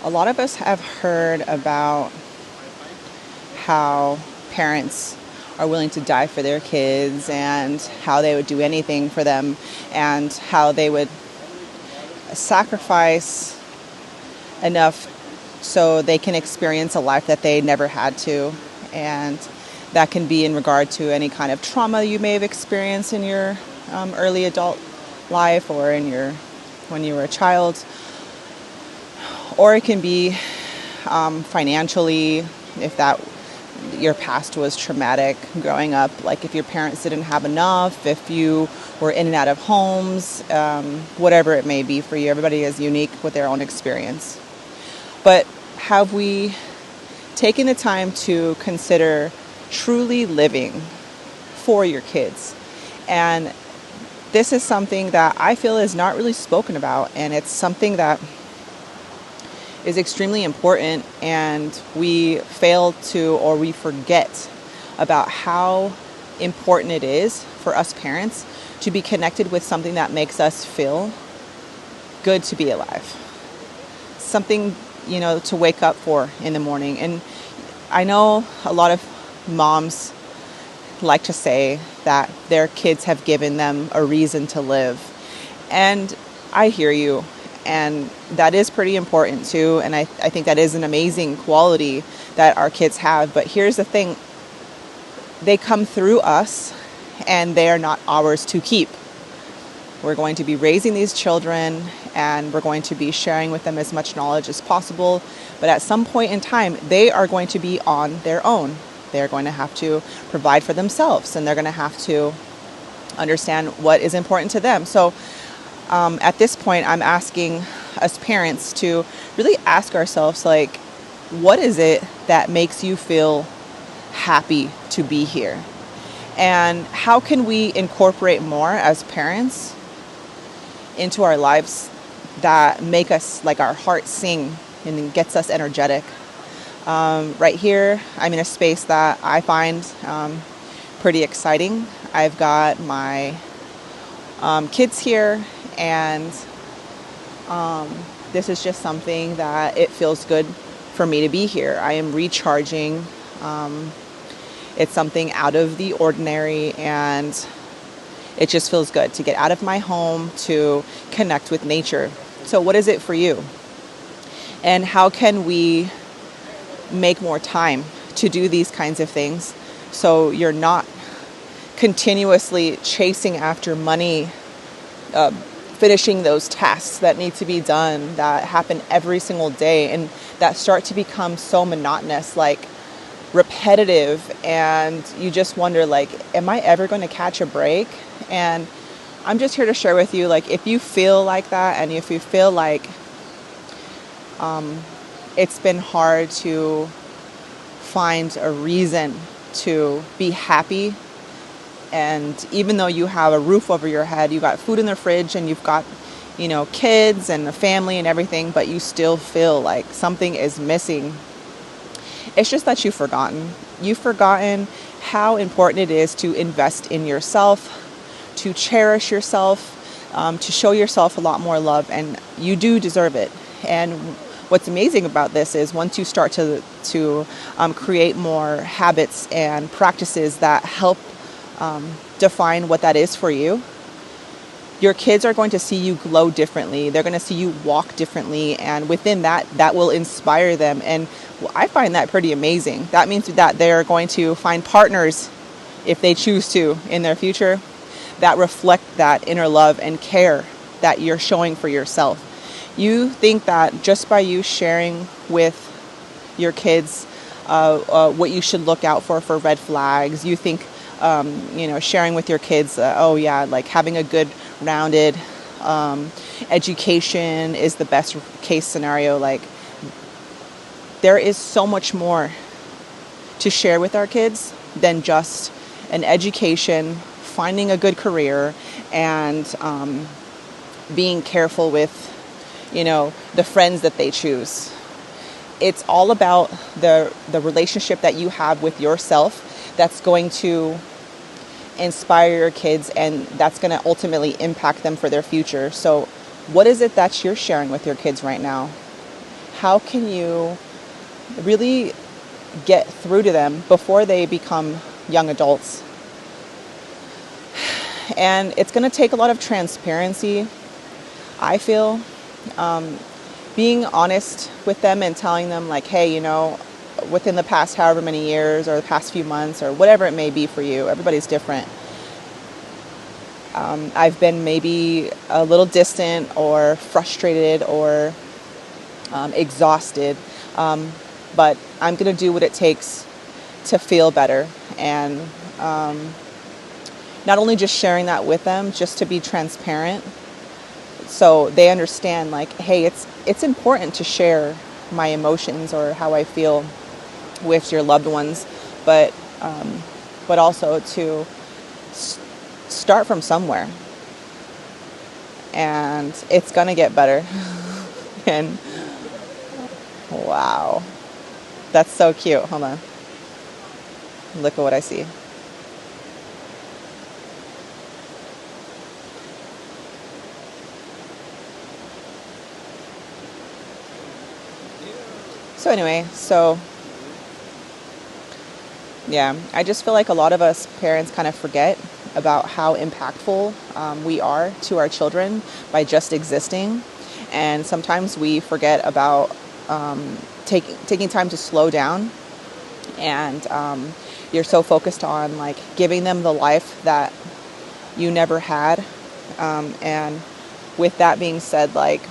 A lot of us have heard about how parents are willing to die for their kids and how they would do anything for them and how they would sacrifice enough so they can experience a life that they never had to. And that can be in regard to any kind of trauma you may have experienced in your early adult life or when you were a child. Or it can be financially, if that your past was traumatic growing up, like if your parents didn't have enough, if you were in and out of homes, whatever it may be for you. Everybody is unique with their own experience. But have we taken the time to consider truly living for your kids? And this is something that I feel is not really spoken about, and it's something that is extremely important, and we fail to, or we forget about how important it is for us parents to be connected with something that makes us feel good to be alive. Something, to wake up for in the morning. And I know a lot of moms like to say that their kids have given them a reason to live. And I hear you. And that is pretty important too. And I think that is an amazing quality that our kids have. But here's the thing. They come through us and they are not ours to keep. We're going to be raising these children and we're going to be sharing with them as much knowledge as possible. But at some point in time, they are going to be on their own. They're going to have to provide for themselves and they're going to have to understand what is important to them. So at this point, I'm asking us parents to really ask ourselves, like, what is it that makes you feel happy to be here? And how can we incorporate more as parents into our lives that make us, like, our hearts sing and gets us energetic? Right here, I'm in a space that I find pretty exciting. I've got my kids here. And this is just something that it feels good for me to be here. I am recharging. It's something out of the ordinary, and it just feels good to get out of my home to connect with nature. So what is it for you? And how can we make more time to do these kinds of things so you're not continuously chasing after money, finishing those tasks that need to be done that happen every single day and that start to become so monotonous, like repetitive, and you just wonder, like, am I ever going to catch a break? And I'm just here to share with you, like, if you feel like that and if you feel like it's been hard to find a reason to be happy, and even though you have a roof over your head, you got food in the fridge, and you've got, kids and a family and everything, but you still feel like something is missing. It's just that you've forgotten. You've forgotten how important it is to invest in yourself, to cherish yourself, to show yourself a lot more love, and you do deserve it. And what's amazing about this is once you start to create more habits and practices that help define what that is for you, your kids are going to see you glow differently. They're going to see you walk differently. And within that will inspire them. And I find that pretty amazing. That means that they're going to find partners, if they choose to, in their future that reflect that inner love and care that you're showing for yourself. You think that just by you sharing with your kids what you should look out for red flags, you think sharing with your kids, like having a good rounded education is the best case scenario. Like, there is so much more to share with our kids than just an education, finding a good career, and being careful with, the friends that they choose. It's all about the relationship that you have with yourself that's going to inspire your kids, and that's going to ultimately impact them for their future. So what is it that you're sharing with your kids right now? how can you really get through to them before they become young adults? And it's going to take a lot of transparency, I feel. Being honest with them and telling them like, hey, within the past however many years or the past few months or whatever it may be for you, everybody's different. I've been maybe a little distant or frustrated or exhausted, but I'm going to do what it takes to feel better. And not only just sharing that with them, just to be transparent so they understand like, hey, it's important to share my emotions or how I feel with your loved ones, but also to start from somewhere, and it's gonna get better. And wow, that's so cute. Hold on, look at what I see. So anyway, yeah, I just feel like a lot of us parents kind of forget about how impactful we are to our children by just existing. And sometimes we forget about taking time to slow down. And you're so focused on like giving them the life that you never had. And with that being said, like,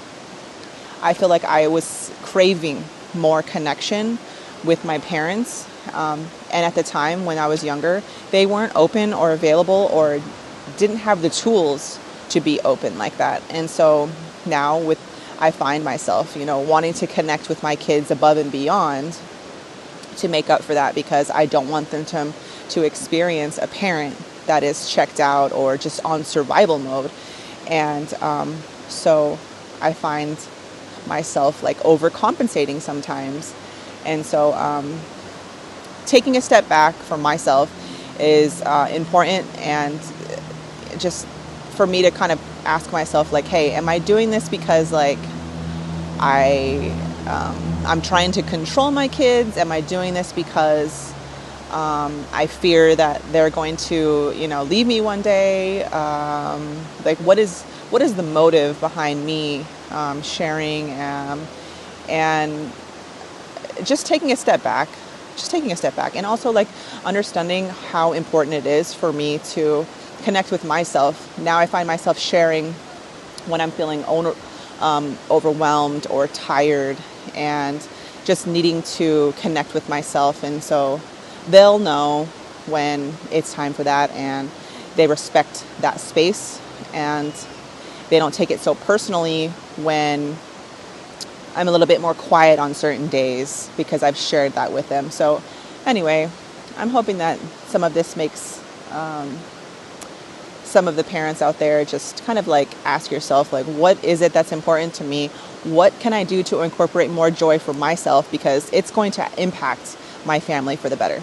I feel like I was craving more connection with my parents. And at the time when I was younger, they weren't open or available or didn't have the tools to be open like that. And so now I find myself, wanting to connect with my kids above and beyond to make up for that, because I don't want them to experience a parent that is checked out or just on survival mode. And so I find myself like overcompensating sometimes. And so taking a step back for myself is important, and just for me to kind of ask myself like, hey, am I doing this because like I'm trying to control my kids? Am I doing this because I fear that they're going to leave me one day? Like what is the motive behind me sharing, and just taking a step back, and also like understanding how important it is for me to connect with myself. Now I find myself sharing when I'm feeling overwhelmed or tired and just needing to connect with myself. And so they'll know when it's time for that, and they respect that space, and they don't take it so personally when I'm a little bit more quiet on certain days, because I've shared that with them. So anyway, I'm hoping that some of this makes some of the parents out there just kind of like ask yourself, like, what is it that's important to me? What can I do to incorporate more joy for myself? Because it's going to impact my family for the better.